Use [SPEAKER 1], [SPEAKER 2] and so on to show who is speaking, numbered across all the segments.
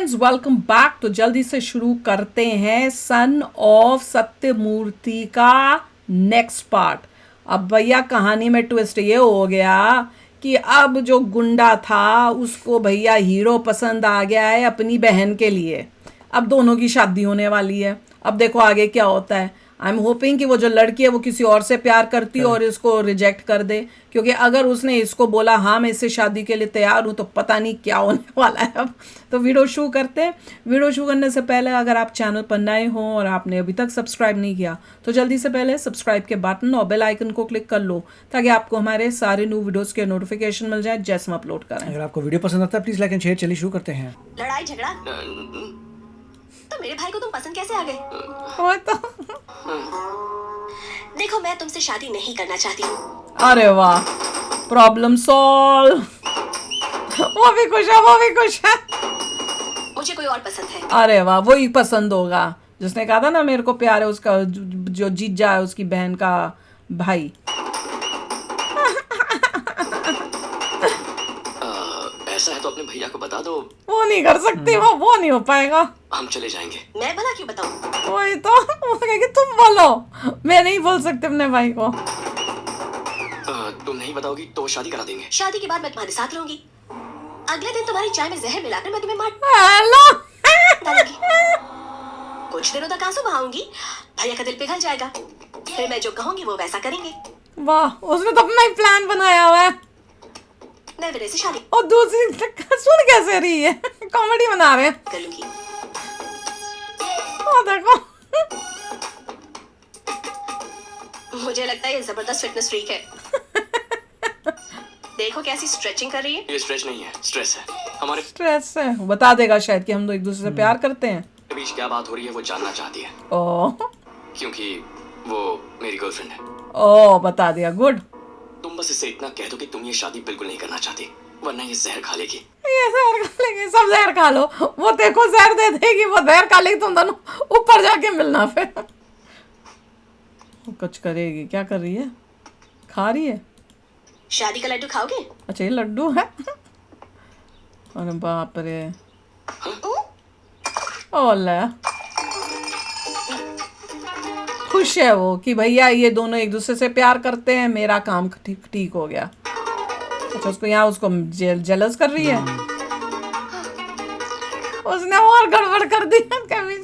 [SPEAKER 1] Friends, welcome back. तो जल्दी से शुरू करते हैं सन ऑफ सत्यमूर्ति का नेक्स्ट पार्ट। अब भैया कहानी में ट्विस्ट ये हो गया कि अब जो गुंडा था उसको भैया हीरो पसंद आ गया है अपनी बहन के लिए। अब दोनों की शादी होने वाली है। अब देखो आगे क्या होता है। आई एम होपिंग कि वो जो लड़की है वो किसी और से प्यार करती है और इसको रिजेक्ट कर दे, क्योंकि अगर उसने इसको बोला हाँ मैं इससे शादी के लिए तैयार हूँ तो पता नहीं क्या होने वाला है। अब तो वीडियो शुरू करते हैं। वीडियो शुरू करने से पहले अगर आप चैनल पर नए हों और आपने अभी तक सब्सक्राइब नहीं किया तो जल्दी से पहले सब्सक्राइब के बटन और बेल आइकन को क्लिक कर लो ताकि आपको हमारे सारे न्यू वीडियोस के नोटिफिकेशन मिल जाए जैसे हम अपलोड करें।
[SPEAKER 2] अगर आपको वीडियो पसंद आता है प्लीज लाइक एंड शेयर। चलिए शुरू करते हैं।
[SPEAKER 3] लड़ाई झगड़ा तो मेरे भाई को तुम पसंद कैसे आ गए?
[SPEAKER 1] वो तो
[SPEAKER 3] देखो मैं तुमसे शादी नहीं करना चाहती हूँ।
[SPEAKER 1] अरे वाह, प्रॉब्लम सॉल्व। वो भी खुश है, वो भी खुश है।
[SPEAKER 3] मुझे कोई और पसंद है।
[SPEAKER 1] अरे वाह, वही पसंद होगा जिसने कहा था ना मेरे को प्यार है उसका, जो जीजा है उसकी बहन का भाई।
[SPEAKER 4] ऐसा है तो अपने भैया को बता दो।
[SPEAKER 1] वो नहीं कर सकती, वो नहीं हो पाएगा।
[SPEAKER 4] हम चले जाएंगे।
[SPEAKER 3] मैं भला क्यों बताऊँ?
[SPEAKER 1] वही तो वो कहेगी तुम बोलो, मैं नहीं बोल सकती अपने भाई को।
[SPEAKER 4] तुम नहीं बताओगी तो शादी करा देंगे।
[SPEAKER 3] शादी के बाद मैं तुम्हारे साथ रहूंगी। अगले दिन तुम्हारी चाय में जहर मिलाकर मैं तुम्हें मार
[SPEAKER 1] हेलो
[SPEAKER 3] डालूंगी। कुछ दिनों तक आंसू बहाऊंगी, भैया का दिल पिघल जाएगा। फिर मैं जो कहूंगी वो वैसा करेंगे।
[SPEAKER 1] वाह, उसने तो अपना ही प्लान बनाया हुआ है।
[SPEAKER 3] मैं विनय से शादी
[SPEAKER 1] और दूसरी सुन कैसे रही है, कॉमेडी बना रहे हैं।
[SPEAKER 3] कर लूंगी।
[SPEAKER 1] ओ देखो
[SPEAKER 3] मुझे लगता है ये जबरदस्त फिटनेस फ्रीक है। देखो कैसी स्ट्रेचिंग कर रही है।
[SPEAKER 4] ये स्ट्रेच नहीं है, स्ट्रेस है। हमारे
[SPEAKER 1] स्ट्रेस है, वो बता देगा शायद कि हम लोग एक दूसरे से प्यार करते हैं।
[SPEAKER 4] बीच क्या बात हो रही है वो जानना चाहती है,
[SPEAKER 1] ओ
[SPEAKER 4] क्योंकि वो मेरी गर्लफ्रेंड है।
[SPEAKER 1] ओ बता दिया, गुड।
[SPEAKER 4] तुम बस इससे इतना कह दो कि तुम ये शादी बिल्कुल नहीं करना चाहती, वरना ये जहर खा लेगी।
[SPEAKER 1] ये जहर खा लेंगे, सब जहर खा लो। वो देखो जहर दे देगी, वो जहर खा लेगी, तुम दोनों ऊपर जाके मिलना। फिर वो कुछ करेगी, क्या कर रही है? खा रही है।
[SPEAKER 3] शादी का लड्डू खाओगे?
[SPEAKER 1] अच्छा ये लड्डू है। अरे बाप रे, ओला खुश है वो कि भैया ये दोनों एक दूसरे से प्यार करते हैं, मेरा काम ठीक ठीक हो गया। अच्छा उसको यहाँ उसको जेलस कर रही है। उसने और गड़बड़ कर दी कभी।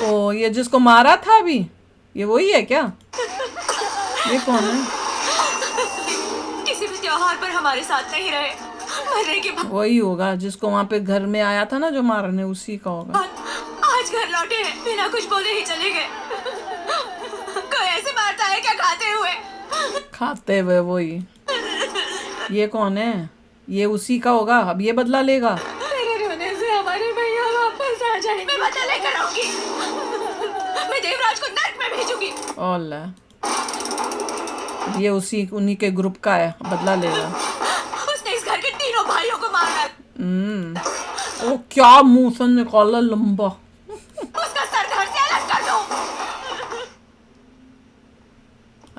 [SPEAKER 1] ओ ये जिसको मारा था अभी, ये वही है क्या? ये कौन है?
[SPEAKER 3] किसी भी त्योहार पर हमारे साथ नहीं रहे, मरने के बाद
[SPEAKER 1] वही होगा जिसको वहां पे घर में आया था ना जो मारने, उसी का होगा।
[SPEAKER 3] आज घर लौटे हैं, बिना कुछ बोले ही चले गए। कोई ऐसे मारता है क्या खाते हुए?
[SPEAKER 1] खाते हुए वही। ये कौन है? ये उसी का होगा, अब ये बदला लेगा।
[SPEAKER 3] मेरे रोने से हमारे भैया वापस आ जाएंगे। मैं बदला लेकर आऊंगी। मैं देवराज को नर्क में भेजूंगी।
[SPEAKER 1] ओला ये उसी उन्हीं के ग्रुप का है, बदला लेगा।
[SPEAKER 3] उसने इस घर के तीनों भाइयों को मारा।
[SPEAKER 1] ओ क्या मुंह से निकाला लंबा।
[SPEAKER 3] उसका सर घर से अलग कर दो।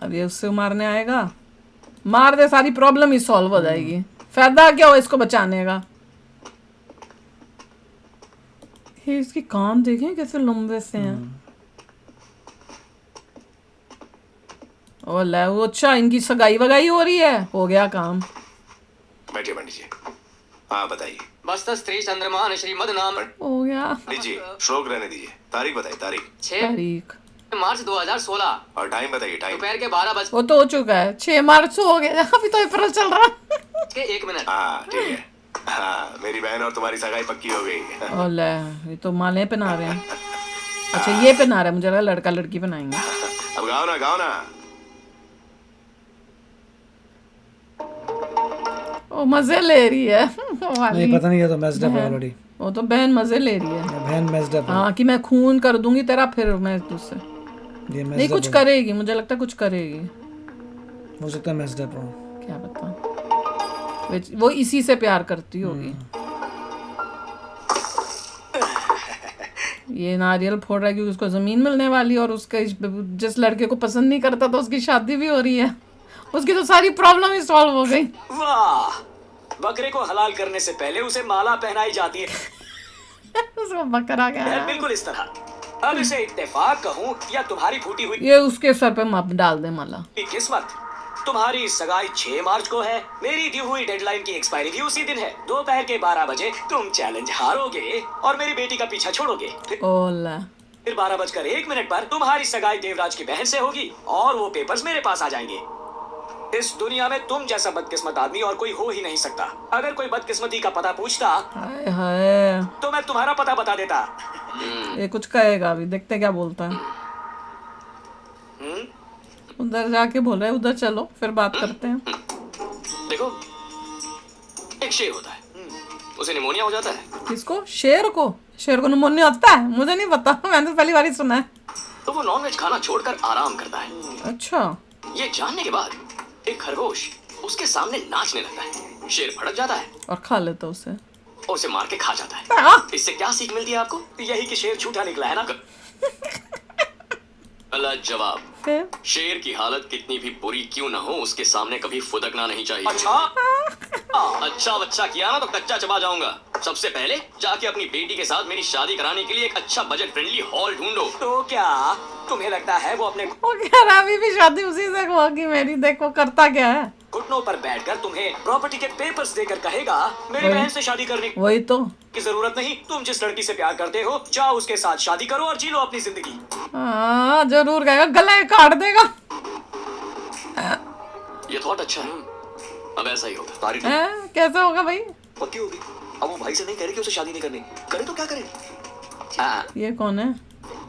[SPEAKER 1] अब ये उससे मारने आएगा, मार दे, सारी प्रॉब्लम ही सॉल्व हो जाएगी। फायदा क्या हो इसको बचाने का। ये इसके कान देखें कैसे लंबे से हैं। ओ ले वो, अच्छा इनकी सगाई वगाई हो रही है, हो गया काम।
[SPEAKER 5] बैठिए पंडित जी। हाँ बताइए।
[SPEAKER 4] बस्त स्त्री चंद्रमान श्रीमद नाम
[SPEAKER 1] हो गया।
[SPEAKER 5] पंडित जी श्लोक रहने दीजिए। तारीख बताइए, तारीख
[SPEAKER 4] 6
[SPEAKER 1] तारीख
[SPEAKER 4] मार्च 2016
[SPEAKER 5] और टाइम बताइए। टाइम
[SPEAKER 4] दोपहर के 12
[SPEAKER 1] वो तो हो चुका है, 6 मार्च हो गया, अभी तो अप्रैल चल रहा है।
[SPEAKER 4] बज के 1 मिनट।
[SPEAKER 5] हाँ ठीक है। हाँ मेरी बहन और तुम्हारी सगाई पक्की हो गई।
[SPEAKER 1] ओ ले, ये तो माले पहना रहे हैं। अच्छा ये पहना रहा है, मुझे लगा लड़का लड़की पहनाएंगे।
[SPEAKER 5] अब गाओ ना, गाओ ना।
[SPEAKER 1] ओ मजे ले रही है वाली।
[SPEAKER 2] नहीं पता नहीं, ये तो मैस्ड अप है ऑलरेडी।
[SPEAKER 1] वो तो बहन मजे ले रही है।
[SPEAKER 2] बहन मैस्ड अप है।
[SPEAKER 1] हाँ कि मैं खून कर दूंगी तेरा, फिर मैं तुझसे
[SPEAKER 2] ये
[SPEAKER 1] नहीं
[SPEAKER 2] मैस्ड
[SPEAKER 1] कुछ
[SPEAKER 2] अप
[SPEAKER 1] करेगी, मुझे लगता है कुछ करेगी।
[SPEAKER 2] हो सकता है मैस्ड अप हो।
[SPEAKER 1] क्या पता, वो इसी से प्यार करती होगी। ये नारियल फोड़ रहा है क्योंकि उसको जमीन मिलने वाली, और उसके जिस लड़के को पसंद नहीं करता तो उसकी शादी भी हो रही है। उसकी तो सारी प्रॉब्लम ही सॉल्व हो गई।
[SPEAKER 4] वाह,
[SPEAKER 6] बकरे को हलाल करने से पहले उसे माला पहनाई जाती है,
[SPEAKER 1] उसको बकरा क्या है?
[SPEAKER 6] बिल्कुल इस तरह। अब इसे इत्तेफाक कहूँ या तुम्हारी फूटी हुई
[SPEAKER 1] ये उसके सर पे मत डाल दे माला।
[SPEAKER 6] किस्मत, तुम्हारी सगाई 6 मार्च को है। मेरी दी हुई डेडलाइन की एक्सपायरी भी उसी दिन है। दोपहर के 12 बजे तुम चैलेंज हारोगे और मेरी बेटी का पीछा छोड़ोगे।
[SPEAKER 1] ओला
[SPEAKER 6] फिर 12:01 पर तुम्हारी सगाई देवराज की बहन से होगी और वो पेपर्स मेरे पास आ जाएंगे। इस दुनिया में तुम जैसा बदकिस्मत आदमी और कोई हो ही नहीं सकता। अगर कोई बदकिस्मती का पता पूछता
[SPEAKER 1] हाय हाय,
[SPEAKER 6] तो मैं तुम्हारा पता बता देता।
[SPEAKER 1] ये कुछ कहेगा अभी, देखते क्या बोलता है। उधर जाके बोल रहे उधर चलो फिर बात करते हैं।
[SPEAKER 4] देखो, एक शेर होता है, उसे निमोनिया हो जाता है,
[SPEAKER 1] किसको? शेर को? शेर को निमोनिया होता है? मुझे नहीं पता, मैंने तो पहली बार ही सुना है।
[SPEAKER 4] तो वो नॉनवेज खाना छोड़कर आराम करता है।
[SPEAKER 1] अच्छा,
[SPEAKER 4] ये जानने के बाद एक खरगोश उसके सामने नाचने लगता है। शेर भड़क जाता है
[SPEAKER 1] और खा लेता उसे।
[SPEAKER 4] और उसे मार के खा जाता है।
[SPEAKER 1] हाँ।
[SPEAKER 4] इससे क्या सीख मिलती है आपको?
[SPEAKER 6] यही कि शेर झूठा निकला है ना।
[SPEAKER 4] गलत जवाब।
[SPEAKER 1] फिर
[SPEAKER 4] शेर की हालत कितनी भी बुरी क्यों ना हो, उसके सामने कभी फुदकना नहीं चाहिए। अच्छा बच्चा किया ना तो कच्चा चबा जाऊंगा। सबसे पहले जाके अपनी बेटी के साथ मेरी शादी कराने के लिए एक अच्छा बजट फ्रेंडली हॉल ढूंढो।
[SPEAKER 6] तो क्या तुम्हें लगता है वो अपने
[SPEAKER 1] वो कह रहा अभी भी शादी उसी से होगी मेरी। देखो करता क्या है।
[SPEAKER 6] घुटनों पर बैठकर तुम्हें प्रॉपर्टी के पेपर्स देकर कहेगा मेरी बहन से शादी करने
[SPEAKER 1] वही तो।
[SPEAKER 6] की जरूरत नहीं। तुम जिस लड़की से प्यार करते हो जाओ उसके साथ शादी करो और जी लो अपनी जिंदगी।
[SPEAKER 1] हाँ जरूर कहेगा, गले काट देगा।
[SPEAKER 4] ये थॉट अच्छा है। अब ऐसा ही होगा।
[SPEAKER 5] तारीफ
[SPEAKER 1] हैं? कैसे होगा भाई?
[SPEAKER 5] पक्की होगी। अब वो भाई से नहीं कह रही कि उसे शादी नहीं करनी, करे तो क्या करे।
[SPEAKER 1] ये कौन है?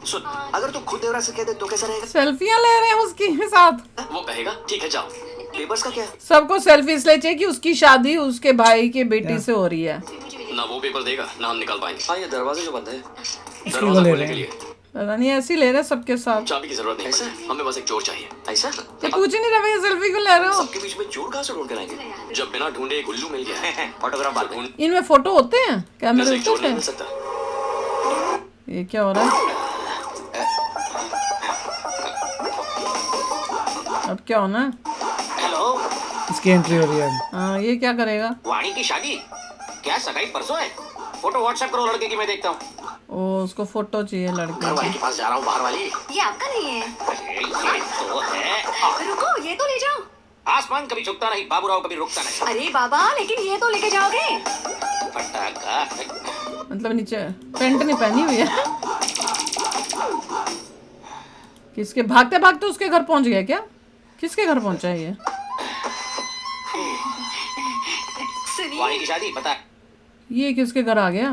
[SPEAKER 5] सुन, अगर तू खुद देवराज से कह दे तो कैसा रहेगा?
[SPEAKER 1] सेल्फियां ले रहे हैं उसकी साथ।
[SPEAKER 4] वो कहेगा ठीक है जाओ।
[SPEAKER 5] पेपर्स का क्या?
[SPEAKER 1] सबको सेल्फी इसलिए चाहिए कि उसकी शादी उसके भाई के बेटी से हो रही है।
[SPEAKER 4] ना वो पेपर देगा ना हम निकाल पाएंगे।
[SPEAKER 5] हाँ, ये दरवाजे जो बंद है।
[SPEAKER 4] दरवाजा
[SPEAKER 2] ले
[SPEAKER 4] खोलने
[SPEAKER 2] रहे
[SPEAKER 4] के लिए
[SPEAKER 1] पता नहीं ऐसे ही ले रहे हैं सबके साथ।
[SPEAKER 4] चाबी की जरूरत नहीं
[SPEAKER 5] ऐसा?
[SPEAKER 4] पड़ती। हमें बस एक चोर चाहिए।
[SPEAKER 5] ऐसा?
[SPEAKER 1] ये पूछ ही नहीं रहे भैया, सेल्फी क्यों ले रहे हो?
[SPEAKER 5] सबके बीच में चोर कहाँ से ढूंढ कर आएंगे?
[SPEAKER 4] जब बिना ढूंढे एक उल्लू मिल गया है
[SPEAKER 5] फोटोग्राफ
[SPEAKER 4] तो
[SPEAKER 5] बात
[SPEAKER 4] ढूंढ
[SPEAKER 1] इनमें फोटो होते हैं? कैमरे
[SPEAKER 4] जैसे एक चोर
[SPEAKER 1] होते
[SPEAKER 4] नहीं मिल
[SPEAKER 1] हैं?
[SPEAKER 4] सकता।
[SPEAKER 1] ये क्या हो रहा है? अब क्या होना है?
[SPEAKER 7] हेलो,
[SPEAKER 2] इसकी एंट्री हो रही है।
[SPEAKER 1] हाँ ये क्या करेगा?
[SPEAKER 7] वाणी की शादी? क्या सगाई परसों है? फोटो व्हाट्सएप करो लड़के की, मैं देखता हूँ।
[SPEAKER 1] ओ उसको फोटो चाहिए
[SPEAKER 7] घर
[SPEAKER 1] लड़के
[SPEAKER 7] वाली के पास जा रहा हूँ, बाहर वाली।
[SPEAKER 3] ये आपका नहीं है।
[SPEAKER 7] अरे ये तो है।
[SPEAKER 3] रुको, ये तो ले जाओ।
[SPEAKER 7] आसमान कभी झुकता नहीं, बाबूराव कभी रुकता नहीं।
[SPEAKER 3] अरे बाबा, लेकिन ये तो लेके जाओगे।
[SPEAKER 7] फटाका।
[SPEAKER 1] मतलब नीचे पेंट नहीं पहनी हुई है। किसके भागते भागते उसके घर पहुंच गया क्या? किसके घर पहुंचा है ये?
[SPEAKER 3] सुनिए,
[SPEAKER 7] वाणी की शादी पता है?
[SPEAKER 1] ये किसके घर आ गया?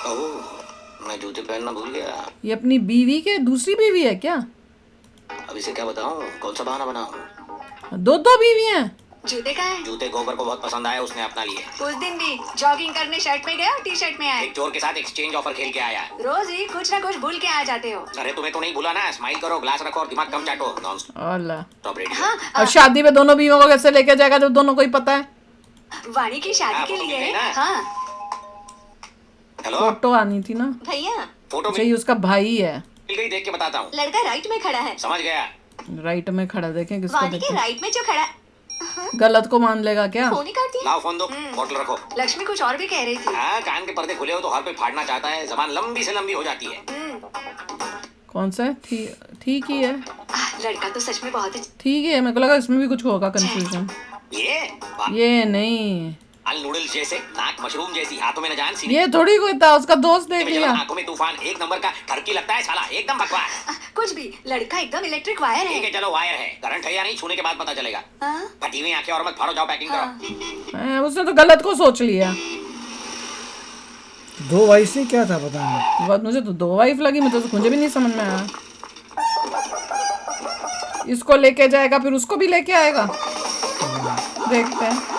[SPEAKER 7] ओह, मैं जूते पहनना भूल गया।
[SPEAKER 1] ये अपनी बीवी के दूसरी बीवी है क्या?
[SPEAKER 7] अब इसे क्या बताऊँ, कौन सा बहाना बनाऊँ?
[SPEAKER 1] दो दो बीवी हैं।
[SPEAKER 3] जूते का है?
[SPEAKER 7] जूते गोबर को बहुत पसंद आए, उसने अपना लिए।
[SPEAKER 3] उस दिन भी जॉगिंग करने शर्ट में गया, टी शर्ट में आए।
[SPEAKER 7] एक चोर के साथ एक्सचेंज ऑफर खेल के आया।
[SPEAKER 3] रोज ही कुछ ना कुछ भूल के आ जाते हो।
[SPEAKER 7] अरे तुम्हें तो नहीं भूला ना, स्माइल करो, ग्लास रखो और दिमाग कम चाटो। नॉन
[SPEAKER 1] अल्लाह।
[SPEAKER 7] Stop radio.
[SPEAKER 3] हाँ,
[SPEAKER 1] अब शादी में दोनों बीवियों को कैसे लेके जाएगा जब दोनों को ही पता है?
[SPEAKER 3] वाणी की शादी
[SPEAKER 7] हाँ,
[SPEAKER 3] के
[SPEAKER 7] फोटो
[SPEAKER 3] लिए।
[SPEAKER 7] मिल गई ना?
[SPEAKER 3] हाँ
[SPEAKER 7] हेलो,
[SPEAKER 1] फोटो आनी थी ना।
[SPEAKER 3] भैया,
[SPEAKER 7] फोटो
[SPEAKER 1] अच्छा ये उसका भाई है।
[SPEAKER 7] मिल गई, देख के बताता हूँ।
[SPEAKER 3] लड़का राइट में खड़ा है।
[SPEAKER 7] समझ गया।
[SPEAKER 1] राइट में खड़ा, देखें किसको
[SPEAKER 3] वाणी के
[SPEAKER 1] देखें।
[SPEAKER 3] राइट में जो खड़ा है।
[SPEAKER 1] गलत को मान लेगा क्या?
[SPEAKER 3] फोन ही कर दिया।
[SPEAKER 7] लाओ फोन दो, बोतल रखो।
[SPEAKER 3] लक्ष्मी कुछ और भी कह रही थी।
[SPEAKER 7] हाँ, कान के पर्दे खुले हो तो हर कोई फाड़ना चाहता है, जबान लंबी से लंबी हो जाती है।
[SPEAKER 1] कौन सा है? ठीक ही है।
[SPEAKER 3] लड़का तो सच में बहुत अच्छा।
[SPEAKER 1] ठीक ही है, मेरे को लगा इसमें भी कुछ होगा कंफ्यूजन।
[SPEAKER 7] ये
[SPEAKER 1] ये नहीं,
[SPEAKER 7] आल नूडल्स जैसे, नाक मशरूम जैसी, हाथों में न जान, सीने
[SPEAKER 1] ये थोड़ी कोई था, उसका दोस्त देख
[SPEAKER 7] में
[SPEAKER 1] लिया।
[SPEAKER 7] जलन, आंखों में तूफान, एक नंबर का ठरकी लगता है साला, एकदम बकवास।
[SPEAKER 3] कुछ भी, लड़का एकदम इलेक्ट्रिक वायर
[SPEAKER 7] ठीक
[SPEAKER 3] है।
[SPEAKER 7] है चलो, वायर है, करंट है या नहीं छूने के बाद पता चलेगा।
[SPEAKER 3] हाँ?
[SPEAKER 7] फटी हुई आंखें और मत फाड़ो, जाओ पैकिंग करो।
[SPEAKER 1] उसने तो गलत को सोच लिया।
[SPEAKER 2] दो वाइफ से क्या था पता नहीं।
[SPEAKER 1] बात मुझे तो दो वाइफ लगी, मुझे तो मुझे भी नहीं समझ में आया। इसको लेके जाएगा फिर उसको भी लेके आएगा, देखते हैं।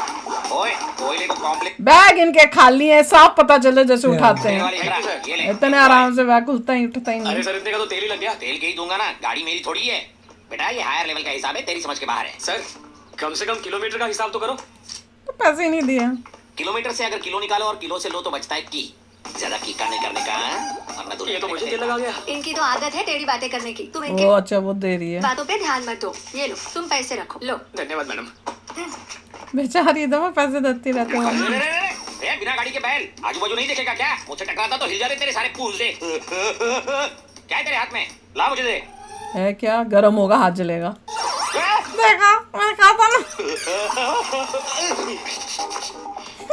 [SPEAKER 7] ओए, कोयले को कॉम्प्लेक्स
[SPEAKER 1] बैग इनके खाली है, साफ पता चले जैसे उठाते हैं।
[SPEAKER 7] वाली इधर आ, ये ले।
[SPEAKER 1] इतने आराम से बैग खुलता ही उठता ही
[SPEAKER 6] अरे
[SPEAKER 1] नहीं।
[SPEAKER 6] सर, इतने का तो तेल ही लग गया।
[SPEAKER 7] तेल के ही दूंगा ना, गाड़ी मेरी थोड़ी है बेटा, ये हायर लेवल का हिसाब है, तेरी समझ के बाहर है।
[SPEAKER 6] सर, कम से कम किलोमीटर का हिसाब तो करो।
[SPEAKER 1] तो पैसे ही नहीं दिए।
[SPEAKER 7] किलोमीटर से अगर किलो निकालो और किलो से लो तो बचता है की। ज्यादा की करने का, वरना दूर
[SPEAKER 6] ये तो मुझे तेल लगा गया।
[SPEAKER 3] इनकी तो आदत है टेढ़ी बातें करने की। तुम इनके
[SPEAKER 1] वो अच्छा वो दे रही है।
[SPEAKER 3] बातों पे ध्यान मत दो। ये लो, तुम पैसे रखो। लो।
[SPEAKER 6] धन्यवाद मैडम।
[SPEAKER 1] बेचारी दफा पैसे देती रहती है।
[SPEAKER 7] बिना गाड़ी के बैल आजू बाजू नहीं देखेगा क्या? मुझसे टकराता तो हिल जाते तेरे सारे पूंछे। क्या है तेरे हाथ में? ला मुझे दे।
[SPEAKER 1] है क्या? गरम होगा, हाथ जलेगा। देखा, मैं कहा था ना।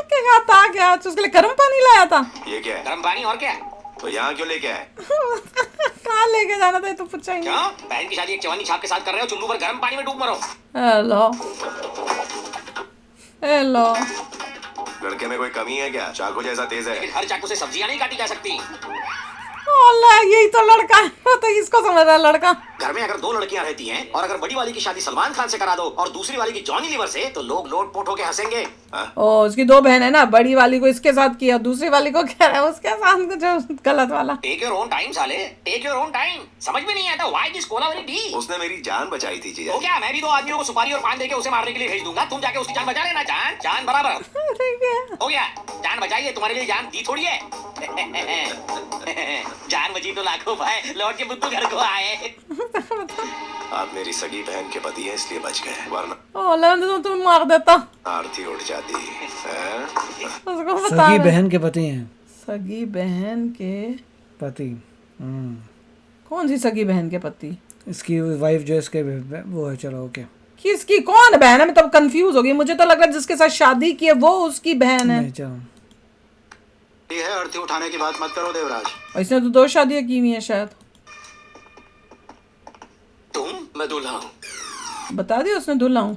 [SPEAKER 1] क्या था क्या? उसके लिए गर्म पानी लाया था।
[SPEAKER 5] ये क्या है?
[SPEAKER 7] गर्म पानी और क्या?
[SPEAKER 5] तो यहाँ क्यों लेके आए?
[SPEAKER 1] कहाँ लेके जाना था, तो पूछा ही नहीं।
[SPEAKER 7] क्यों? बहन की शादी एक चवन्नी छाप के साथ कर रहे हो, चुल्लू पर गर्म पानी में डूब मरो।
[SPEAKER 1] हेलो हेलो,
[SPEAKER 5] लड़के में कोई कमी है क्या? चाकू जैसा तेज है।
[SPEAKER 7] लेकिन हर चाकू से सब्जियां नहीं काटी जा सकती।
[SPEAKER 1] ओला, यही तो लड़का है, वो तो इसको समझ रहा है लड़का।
[SPEAKER 7] घर में अगर दो लड़कियां रहती हैं और अगर बड़ी वाली की शादी सलमान खान से करा दो और दूसरी वाली की जॉनी लीवर से, तो लोग लोटपोट होके हंसेंगे।
[SPEAKER 1] ओ, उसकी दो बहन है ना, बड़ी वाली को इसके साथ किया, दूसरी वाली को कह रहा है उसके साथ, जो गलत वाला।
[SPEAKER 7] टेक योर ओन टाइम साले, टेक योर ओन टाइम। समझ में नहीं आता व्हाई दिस कोलावेरी डी।
[SPEAKER 5] उसने मेरी जान बचाई थी जीजा।
[SPEAKER 7] तो क्या मैं भी दो आदमियों को सुपारी और पान देके उसे मारने के लिए भेज दूंगा? तुम जाके उसकी जान बचा लेना। जान जान बराबर हो गया। जान बचाइए, तुम्हारे लिए जान दी थोड़ी है। जान बची तो लाखों भाई लौट के बुद्धू घर को आए।
[SPEAKER 5] आप मेरी सगी बहन के पति हैं इसलिए बच गए, वरना
[SPEAKER 1] ओला तो तुम मार देता।
[SPEAKER 5] आरती उठ जाती है।
[SPEAKER 1] उसको बता
[SPEAKER 2] सगी
[SPEAKER 1] रहे।
[SPEAKER 2] बहन के पति हैं।
[SPEAKER 1] सगी बहन के
[SPEAKER 2] पति।
[SPEAKER 1] कौन सी सगी बहन के पति?
[SPEAKER 2] इसकी वाइफ जो इसके वो है। चलो ओके।
[SPEAKER 1] किसकी कौन बहन है? मैं तब कंफ्यूज हो गई, मुझे तो लग रहा है जिसके साथ शादी की है वो उसकी बहन है।
[SPEAKER 2] नहीं चलो।
[SPEAKER 8] ये है, अर्थी उठाने की बात मत करो देवराज।
[SPEAKER 1] इसने तो 2 शादियां की हुई हैं शायद।
[SPEAKER 4] मैं दूल्हा हूँ।
[SPEAKER 1] बता दिया उसने, दूल्हा हूँ।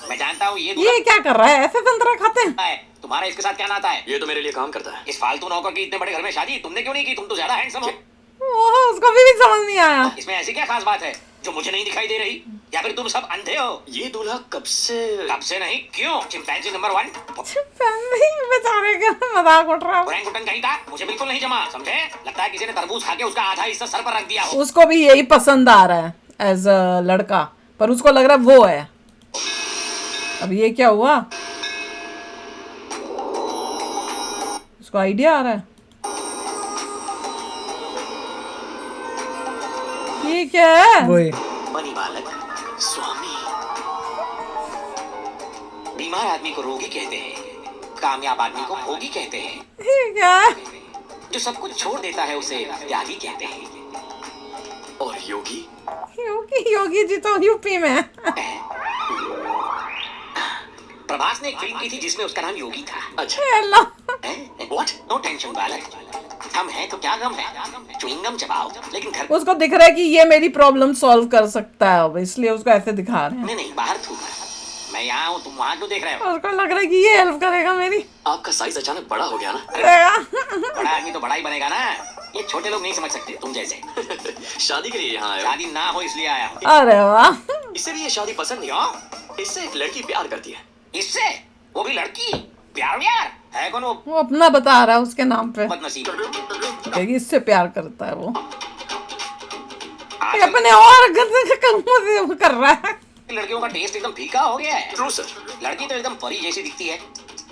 [SPEAKER 7] मैं जानता हूँ
[SPEAKER 1] ये क्या कर रहा है? ऐसे संतरा खाते हैं?
[SPEAKER 7] है। तुम्हारा इसके साथ क्या नाता है?
[SPEAKER 4] ये तो मेरे लिए काम करता है।
[SPEAKER 7] इस फालतू नौकर की इतने बड़े घर में शादी तुमने क्यों नहीं की? तुम तो ज्यादा हैंडसम हो।
[SPEAKER 1] ओह, उसको भी समझ नहीं आया।
[SPEAKER 7] इसमें ऐसी क्या खास बात है जो मुझे नहीं दिखाई दे रही? या फिर तुम सब अंधे हो?
[SPEAKER 4] ये दूल्हा कब से
[SPEAKER 7] नहीं, क्यों? चिंपैंजी नंबर 1
[SPEAKER 1] बेचारे का मजाक उड़ रहा है।
[SPEAKER 7] ओरंगुटन कहीं का मुझे बिल्कुल नहीं जमा, समझे? लगता है किसी ने तरबूज खा के उसका आधा हिस्सा सर पर रख दिया हो।
[SPEAKER 1] उसको भी यही पसंद आ रहा है एज अ लड़का, पर उसको लग रहा है वो है। अब ये क्या हुआ? उसको आइडिया आ रहा है। ये क्या है?
[SPEAKER 2] वही।
[SPEAKER 7] बनी बालक स्वामी। बीमार आदमी को रोगी कहते हैं, कामयाब आदमी को भोगी कहते हैं,
[SPEAKER 1] ये क्या है?
[SPEAKER 7] जो सब कुछ छोड़ देता है उसे त्यागी कहते हैं।
[SPEAKER 4] और योगी?
[SPEAKER 1] योगी जी तो यूपी में है।
[SPEAKER 7] प्रभास ने एक फिल्म की थी जिसमें उसका नाम योगी था।
[SPEAKER 4] अच्छा।
[SPEAKER 1] हेलो।
[SPEAKER 7] व्हाट? नो टेंशन बालक। हम है तो क्या गम है? च्युइंगम चबाओ, लेकिन घर
[SPEAKER 1] उसको दिख रहा है कि ये मेरी प्रॉब्लम सॉल्व कर सकता है, अब इसलिए उसको ऐसे दिखा रहे हैं।
[SPEAKER 7] नहीं बाहर थूका। मैं यहाँ हूँ, तुम वहाँ क्यों देख रहे हो?
[SPEAKER 1] उसको लग रहा है कि ये हेल्प करेगा मेरी।
[SPEAKER 4] आपका साइज अचानक बड़ा हो गया ना।
[SPEAKER 7] बड़ा आदमी तो बड़ा ही बनेगा ना। ये छोटे लोग नहीं समझ सकते तुम जैसे।
[SPEAKER 4] शादी के लिए यहाँ आए हो?
[SPEAKER 7] शादी ना हो इसलिए आया हूँ।
[SPEAKER 1] अरे वाह,
[SPEAKER 4] इससे भी ये शादी पसंद नहीं। इससे एक लड़की प्यार करती है।
[SPEAKER 7] इससे? वो भी लड़की? प्यार व्यार है कौन वो?
[SPEAKER 1] वो अपना बता रहा है उसके नाम पे,
[SPEAKER 7] बदनसीब।
[SPEAKER 1] कि इससे प्यार करता है वो। ये अपने और गंदे कर रहा है।
[SPEAKER 7] लड़कियों का टेस्ट एकदम फीका हो गया है।
[SPEAKER 4] True sir.
[SPEAKER 7] लड़की तो एकदम परी जैसी दिखती है।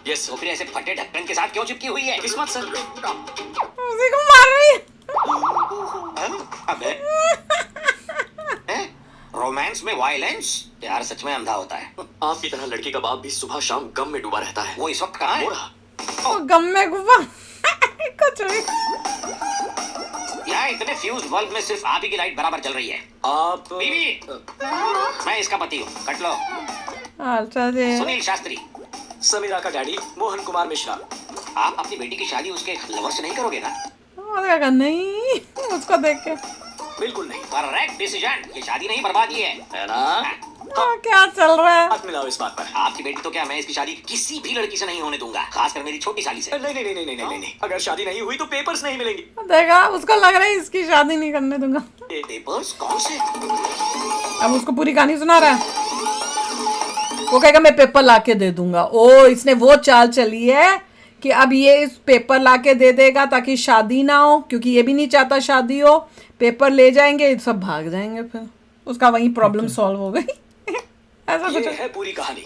[SPEAKER 4] यस।
[SPEAKER 7] तो फिर ऐसे फटे ढक्कन के साथ क्यों चिपकी हुई है?
[SPEAKER 4] किस्मत सर।
[SPEAKER 1] उसी को मार रही है।
[SPEAKER 7] अबे रोमांस में वायलेंस? प्यार सच में अंधा होता है।
[SPEAKER 4] आपकी तरह लड़की का बाप भी सुबह शाम गम में डूबा रहता है।
[SPEAKER 7] वो इस वक्त कहाँ है?
[SPEAKER 4] वो रहा।
[SPEAKER 1] वो गम में गुफा कुछ भी।
[SPEAKER 7] यहाँ इतने फ्यूज बल्ब में सिर्फ आप ही की लाइट बराबर जल रही है।
[SPEAKER 4] आप
[SPEAKER 7] बीवी, मैं इसका पति हूँ, कट लो।
[SPEAKER 1] अच्छा जी।
[SPEAKER 7] सुनील शास्त्री।
[SPEAKER 6] समीरा का डैडी मोहन कुमार मिश्रा।
[SPEAKER 7] आप अपनी बेटी की शादी उसके लवर से नहीं करोगे ना?
[SPEAKER 1] और नहीं, उसको देख के
[SPEAKER 6] बिल्कुल नहीं।
[SPEAKER 7] Correct decision. ये शादी नहीं बर्बादी है
[SPEAKER 6] ना?
[SPEAKER 1] क्या चल रहा है?
[SPEAKER 6] हाथ मिलाओ इस बात पर।
[SPEAKER 7] आपकी बेटी तो क्या, मैं इसकी शादी किसी भी लड़की से नहीं होने दूंगा, खासकर मेरी छोटी साली से।
[SPEAKER 6] नहीं नहीं नहीं नहीं नहीं नहीं। अगर शादी नहीं हुई तो पेपर्स नहीं मिलेंगे।
[SPEAKER 1] देखा, उसको लग रहा है इसकी शादी नहीं करने दूंगा।
[SPEAKER 7] पेपर्स कौन से?
[SPEAKER 1] अब उसको पूरी कहानी सुना रहा है। वो कहेगा मैं पेपर लाके दे दूंगा। ओ, इसने वो चाल चली है कि अब ये इस पेपर लाके दे देगा ताकि शादी ना हो, क्योंकि ये भी नहीं चाहता शादी हो। पेपर ले जाएंगे, सब भाग जाएंगे, फिर उसका वही प्रॉब्लम सॉल्व हो गई। ऐसा
[SPEAKER 6] ये
[SPEAKER 1] कुछ
[SPEAKER 6] है पूरी कहानी।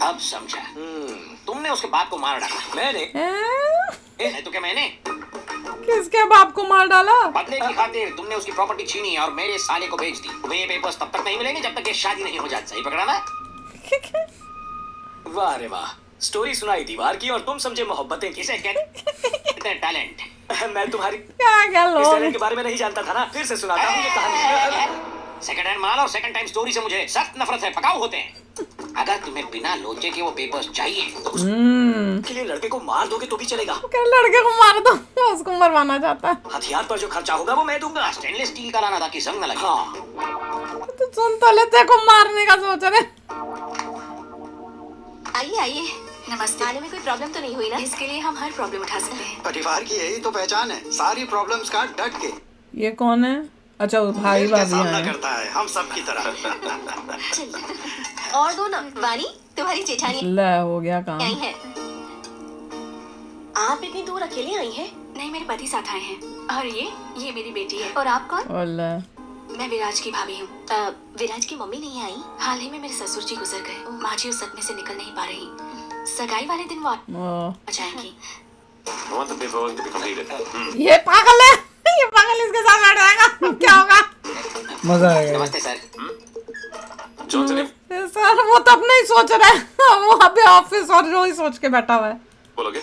[SPEAKER 7] अब समझा। तुमने उसके बाप को मार डाला।
[SPEAKER 6] मैंने?
[SPEAKER 1] हैं?
[SPEAKER 7] नहीं तो क्या मैंने?
[SPEAKER 1] किसके बाप को मार डाला?
[SPEAKER 7] बदले की खातिर तुमने उसकी प्रॉपर्टी छीनी और मेरे साले को बेच दी। तुम्हें ये पेपर्स तब तक नहीं मिलेंगे जब तक ये शादी नहीं हो जाती। सही पकड़ा ना?
[SPEAKER 6] वाह रे वाह, स्टोरी सुनाई दीवार की और तुम समझे मोहब्बतें की।
[SPEAKER 7] किसे कहते हैं टैलेंट?
[SPEAKER 6] मैं तुम्हारी
[SPEAKER 1] क्या क्या
[SPEAKER 6] इस
[SPEAKER 1] लोग
[SPEAKER 6] टैलेंट के बारे में नहीं जानता था ना। फिर से सुनाता हूँ ये कहानी।
[SPEAKER 7] सेकंड हैंड माल और सेकंड टाइम स्टोरी से मुझे सख्त नफरत है। पकाऊ होते हैं। अगर तुम्हें बिना लोचे के वो पेपर्स चाहिए तो
[SPEAKER 6] उसके लिए लड़के को मार दोगे तो भी चलेगा।
[SPEAKER 1] क्या लड़के को मार दो, उसको मरवाना चाहता है।
[SPEAKER 6] हथियार पर जो खर्चा होगा वो मैं दूंगा।
[SPEAKER 7] स्टेनलेस स्टील का लाना ताकि जंग न लगे।
[SPEAKER 6] हाँ,
[SPEAKER 1] तो सुन तो लेते को मारने का सोच रहे।
[SPEAKER 3] आइए आइए। नमस्ते। आने में कोई प्रॉब्लम तो नहीं हुई ना? इसके लिए हम हर प्रॉब्लम उठा सकते हैं।
[SPEAKER 8] परिवार की यही तो पहचान है, सारी प्रॉब्लम्स का डट के
[SPEAKER 1] ये कौन है? अच्छा वो भाई
[SPEAKER 8] मिलकर
[SPEAKER 1] भाभी
[SPEAKER 8] सामना
[SPEAKER 1] हैं।
[SPEAKER 8] करता है, हम सब की तरह।
[SPEAKER 3] चलिए। और दो ना। वानी, तुम्हारी जेठानी
[SPEAKER 1] ले हो गया काम।
[SPEAKER 3] आई है। आप इतनी दूर अकेले आई हैं? नहीं, मेरे पति साथ आए हैं। और ये मेरी बेटी है। और आप कौन?
[SPEAKER 1] ओले
[SPEAKER 3] मैं विराज की भाभी हूँ। विराज की मम्मी नहीं आई। हाल ही में मेरे ससुर जी गुजर गए। माँ जी उस सदमे से निकल नहीं पा रही। सगाई वाले दिन वो
[SPEAKER 1] ओ,
[SPEAKER 3] आ जाएंगी।
[SPEAKER 5] I want the paperwork to be completed.
[SPEAKER 1] ये पागल है। ये पागल इसके साथ बैठ जाएगा। क्या होगा?
[SPEAKER 2] मजा आएगा।
[SPEAKER 7] नमस्ते सर।
[SPEAKER 5] जॉन चलिए
[SPEAKER 1] ये सर वो तो अपने ही सोच रहा है। वो अभी ऑफिस और जो ही सोच के बैठा हुआ है।
[SPEAKER 5] बोलोगे?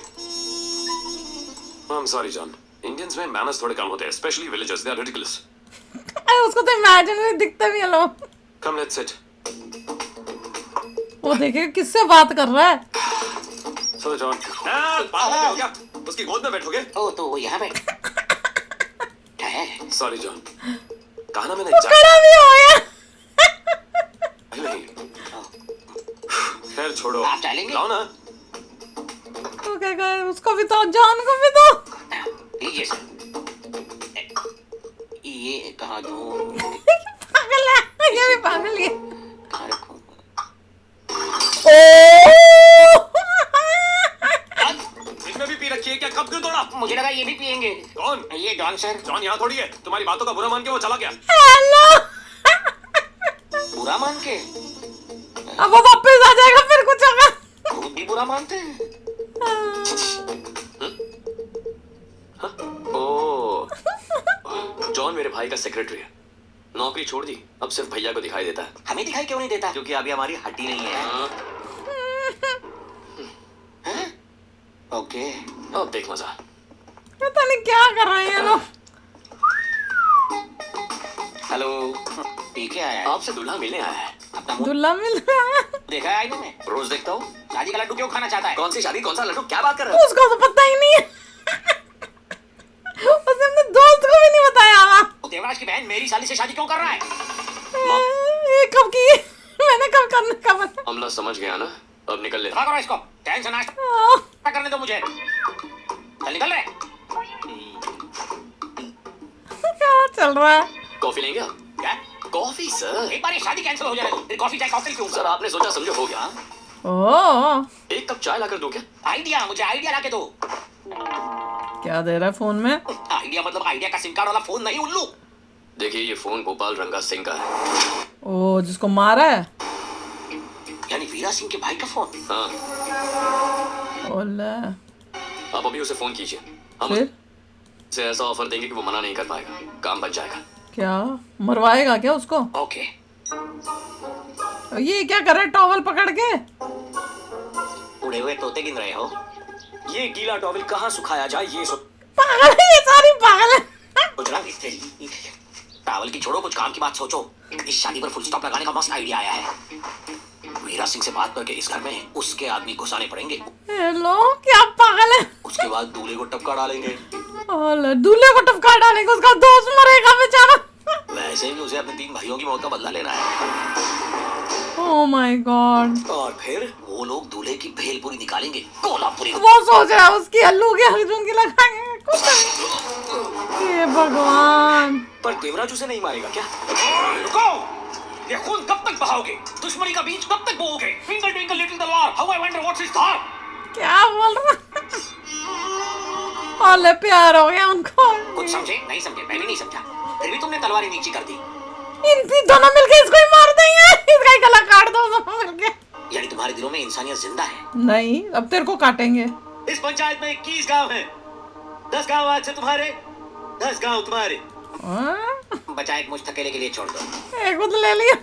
[SPEAKER 5] I'm sorry, John. Indians में manners थोड़े कम होते हैं, especially villagers. They are ridiculous.
[SPEAKER 1] अरे उसको तो इमेजिन दिखते भी है लोग।
[SPEAKER 5] Come, let's sit.
[SPEAKER 1] वो देखिए किससे बात कर रहा है।
[SPEAKER 5] चलो जॉन। पागल हो गया? उसकी गोद में बैठोगे?
[SPEAKER 7] ओ तो वो यहाँ बैठ है।
[SPEAKER 5] Sorry, John. कहा ना मैंने
[SPEAKER 1] खड़ा भी हो गया।
[SPEAKER 5] नहीं। खैर छोड़ो।
[SPEAKER 7] आप डालेंगे?
[SPEAKER 5] लाओ ना।
[SPEAKER 1] तो क्या कहे, उसको भी तो जान को भी तो।
[SPEAKER 7] लीजिए सर। ये कहाँ दूँ?
[SPEAKER 1] पागल है, ये भी पागल है।
[SPEAKER 7] कहाँ रखूँ?
[SPEAKER 5] इसमें भी पी रखी है क्या? कब क्यों तोड़ा?
[SPEAKER 7] मुझे लगा ये भी पियेंगे।
[SPEAKER 5] कौन?
[SPEAKER 7] ये डॉन सर।
[SPEAKER 5] जॉन यहाँ थोड़ी है। तुम्हारी बातों का बुरा मान के वो चला गया।
[SPEAKER 1] हेलो।
[SPEAKER 7] बुरा मान के?
[SPEAKER 1] अब वो वापस आ जाएगा फिर कुछ होगा।
[SPEAKER 7] खुद भी बुरा मानते हैं।
[SPEAKER 4] ओह, जॉन मेरे भाई का सेक्रेटरी है। नौकरी छोड़ दी, अब सिर्फ भैया को दिखाई देता है।
[SPEAKER 7] हमें दिखाई क्यों नहीं देता?
[SPEAKER 4] क्योंकि अभी हमारी हड्डी नहीं है। हाँ,
[SPEAKER 7] ओके।
[SPEAKER 4] अब देख मजा।
[SPEAKER 1] पता नहीं क्या कर रहे हैं लोग।
[SPEAKER 7] हेलो। पीके आया है।
[SPEAKER 4] आपसे दूल्हा मिलने आया है।
[SPEAKER 7] अपना मुंह
[SPEAKER 1] दुल्ला मिल रहा है।
[SPEAKER 7] देखा है आईने में?
[SPEAKER 4] रोज देखता हूँ।
[SPEAKER 7] शादी का लड्डू क्यों खाना चाहता है?
[SPEAKER 4] कौन सी शादी, कौन सा लड्डू, क्या बात कर रहे हो?
[SPEAKER 1] उसको तो पता ही नहीं है। उसने अपने दोस्त को भी नहीं बताया होगा।
[SPEAKER 7] तो देवराज की बहन मेरी साली से शादी क्यों कर रहा है?
[SPEAKER 1] ये कब की? मैंने कब करने का बता।
[SPEAKER 4] हमला समझ गया ना, अब निकल ले।
[SPEAKER 7] दफा करो इसको। टाइम से नाश्ता करने दो मुझे। चल निकल रहे।
[SPEAKER 1] क्या चल रहा है?
[SPEAKER 4] कॉफी लेंगे आप?
[SPEAKER 7] क्या?
[SPEAKER 4] Coffee sir.
[SPEAKER 7] एक बार ये शादी कैंसिल हो जाए फिर कॉफी चाय कॉकटेल क्यों?
[SPEAKER 4] सर आपने सोचा समझो हो गया।
[SPEAKER 1] ओह,
[SPEAKER 4] एक कप चाय लाकर दो क्या?
[SPEAKER 7] आइडिया, मुझे आइडिया लाके दो।
[SPEAKER 1] क्या दे रहा है फोन में?
[SPEAKER 7] आइडिया मतलब आइडिया का सिम कार्ड वाला फोन नहीं, उल्लू।
[SPEAKER 4] देखिए ये फोन गोपाल रंगा सिंह का है।
[SPEAKER 1] ओ जिसको मारा है।
[SPEAKER 7] यानी वीरा सिंह के भाई का फोन।
[SPEAKER 4] हाँ,
[SPEAKER 1] ओले
[SPEAKER 4] आप अभी उसे फोन कीजिए। हम
[SPEAKER 1] फिर
[SPEAKER 4] उसे ऐसा ऑफर देंगे कि वो मना नहीं कर पाएगा, काम बच जाएगा।
[SPEAKER 1] क्या मरवाएगा क्या उसको?
[SPEAKER 7] ओके।
[SPEAKER 1] ये क्या कर रहा है टॉवल पकड़ के?
[SPEAKER 7] उड़े हुए तोते गिन रहे हो?
[SPEAKER 6] ये गीला टॉवल कहाँ सुखाया जाए ये
[SPEAKER 1] पागल है ये, सारी पागल है।
[SPEAKER 7] कुछ ना तेरी टावल की छोड़ो, कुछ काम की बात सोचो। इस शादी पर फुल स्टॉप लगाने का मस्त आइडिया आया है। वीरा सिंह से बात करके इस घर में उसके आदमी घुसाने पड़ेंगे।
[SPEAKER 1] हेलो, क्या पागल है?
[SPEAKER 7] उसके बाद दूल्हे को टपका डालेंगे।
[SPEAKER 1] ओले दूल्हे को टपका डालेंगे, उसका दोस्त मरेगा बेचारा।
[SPEAKER 7] वैसे भी उसे अपने 3 भाइयों की मौत का बदला लेना है।
[SPEAKER 1] Oh my God.
[SPEAKER 6] और फिर
[SPEAKER 7] वो लोग दूल्हे की भेलपुरी निकालेंगे, कोल्हापुरी।
[SPEAKER 1] वो सोच रहा है उसकी हल्लू की अर्जुन की लगाएंगे कुछ नहीं। ये भगवान।
[SPEAKER 6] पर देवराज उसे नहीं मारेगा क्या? रुको, ये खून कब तक बहाओगे? दुश्मनी का बीज कब तक बोओगे? ट्विंकल ट्विंकल लिटिल तलवार, how I wonder what's his thought?
[SPEAKER 1] क्या बोल रहा? ओले प्यार हो गया उनको।
[SPEAKER 7] कुछ समझे? नहीं समझे? मैं भी नहीं समझा। फिर भी तुमने तलवारी नीची कर दी।
[SPEAKER 1] इन दोनों मिलके इसको ही मार देंगे। इसका ही गला काट दो दोनों मिलके।
[SPEAKER 7] यानी तुम्हारे दिलों में इंसानियत जिंदा है?
[SPEAKER 1] नहीं, अब तेरे को काटेंगे।
[SPEAKER 6] इस पंचायत में 21 गांव हैं।
[SPEAKER 8] 10 गांव आज से तुम्हारे, 10 गांव तुम्हारे।
[SPEAKER 7] बचा एक मुझ थकेले के लिए छोड़ दो।
[SPEAKER 1] एक खुद ले लिया,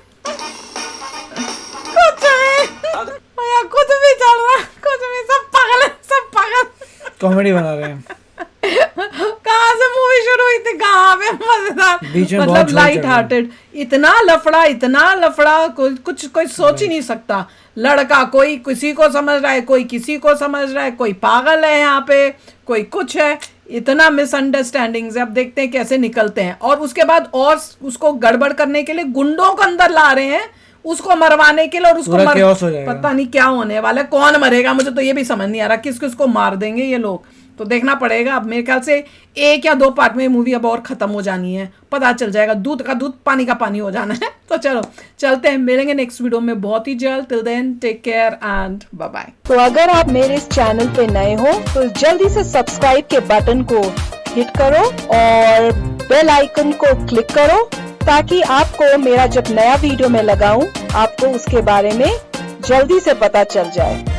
[SPEAKER 1] कुछ भी चल रहा, कुछ भी, सब पागल है, सब पागल।
[SPEAKER 2] कॉमेडी बना रहे हैं।
[SPEAKER 1] कहाँ से मूवी शुरू हुई थी, कहाँ पे मजेदार,
[SPEAKER 2] बीच में बहुत
[SPEAKER 1] मतलब
[SPEAKER 2] जोर
[SPEAKER 1] लाइट
[SPEAKER 2] चढ़ रहा है।
[SPEAKER 1] हार्टेड, इतना लफड़ा कोई सोच ही नहीं सकता। लड़का कोई किसी को समझ रहा है, कोई किसी को समझ रहा है, कोई पागल है यहाँ पे, कोई कुछ है, इतना मिसअंडरस्टैंडिंग्स है। अब देखते हैं कैसे निकलते हैं। और उसके बाद और उसको गड़बड़ करने के लिए गुंडों को अंदर ला रहे हैं, उसको मरवाने के लिए, और उसको
[SPEAKER 2] पूरा chaos हो जाएगा।
[SPEAKER 1] पता नहीं क्या होने वाला है, कौन मरेगा, मुझे तो ये भी समझ नहीं आ रहा किस किसको मार देंगे ये लोग। तो देखना पड़ेगा। अब मेरे ख्याल से 1 या 2 पार्ट में मूवी अब और खत्म हो जानी है, पता चल जाएगा, दूध का दूध पानी का पानी हो जाना है। तो चलो चलते हैं, मिलेंगे नेक्स्ट वीडियो में बहुत ही जल्द। Till then take care and bye bye.
[SPEAKER 9] तो अगर आप मेरे इस चैनल पे नए हो तो जल्दी से सब्सक्राइब के बटन को हिट करो और बेल आइकन को क्लिक करो, ताकि आपको मेरा जब नया वीडियो मैं लगाऊं आपको उसके बारे में जल्दी से पता चल जाए।